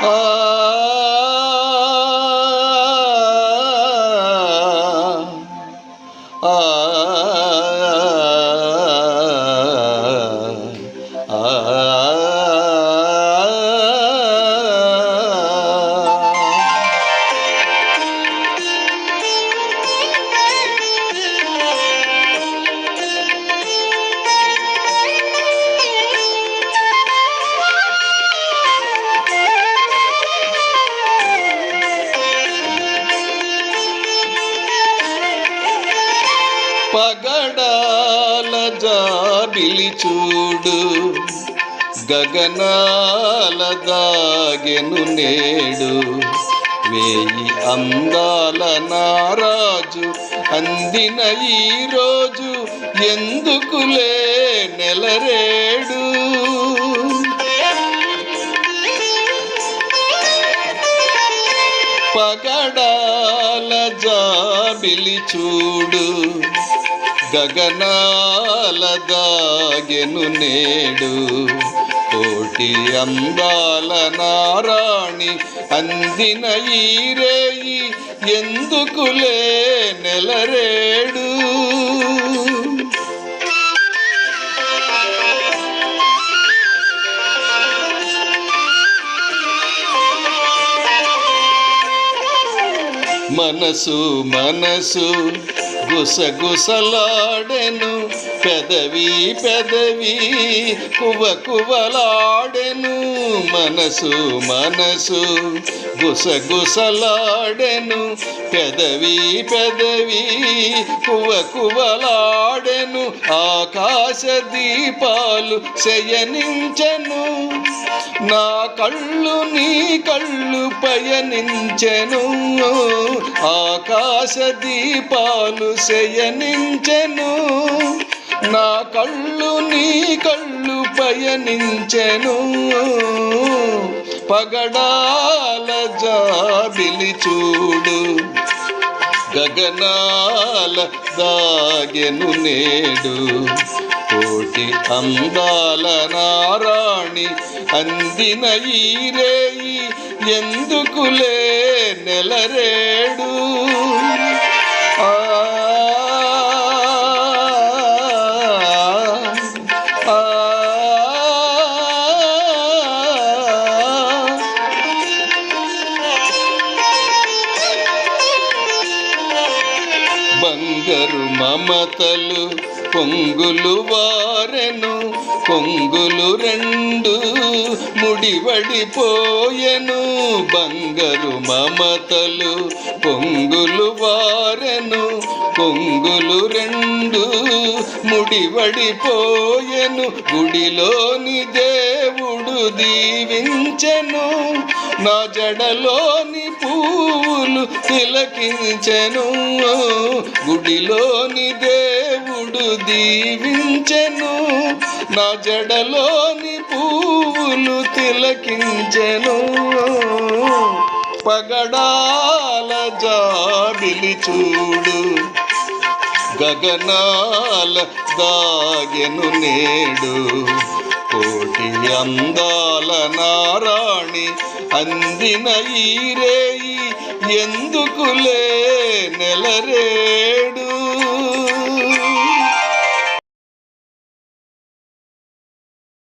ఆ ఆ పగడాల జాబిలి చూడు, గగనాల దాగెను నేడు. వేయి అందాల నారాజు అందిన ఈ రోజు, ఎందుకులే నెలరేడు. పగడాల జాబిలి చూడు, గగనాల దాగెను నేడు. కోటి అందాల నారాణి అందిన ఈ రేయి, ఎందుకులే నెలరేడు. మనసు మనసు గుసగుసలాడెను, పెదవి పెదవి కువకువలాడెను. మనసు మనసు గుసగుసలాడెను, పెదవి పెదవి కువకువలాడెను. ఆకాశ దీపాలు శయనించెను, నా కళ్ళు నీ కళ్ళు పయనించెను. ఆకాశ దీపాలు శయనించెను, నా కళ్ళు నీ కళ్ళు పయనించెను. పగడాల జాబిలి చూడు, గగనాల దాగెను నేడు. కోటి అందాల నారాణి అందిన ఈ రేయి, ఎందుకులే నెలరేడు. బంగారు మమతలు పొంగులు వారెను, కొంగులు రెండు ముడివడిపోయెను. బంగారు మమతలు పొంగులు వారెను, కొంగులు రెండు ముడివడిపోయెను. గుడిలోని దేవుడు దీవించెను, నా జడలోని పూలు తిలకించెను. గుడిలోని దేవుడు దీవించెను, నా జడలోని పూలు తిలకించెను. పగడాల జాబిలి చూడు, గగనాల దాగెను నేడు. కోటి అందాల నారాణి అందిన ఈ రేయి, ఎందుకులే నెలరేడు.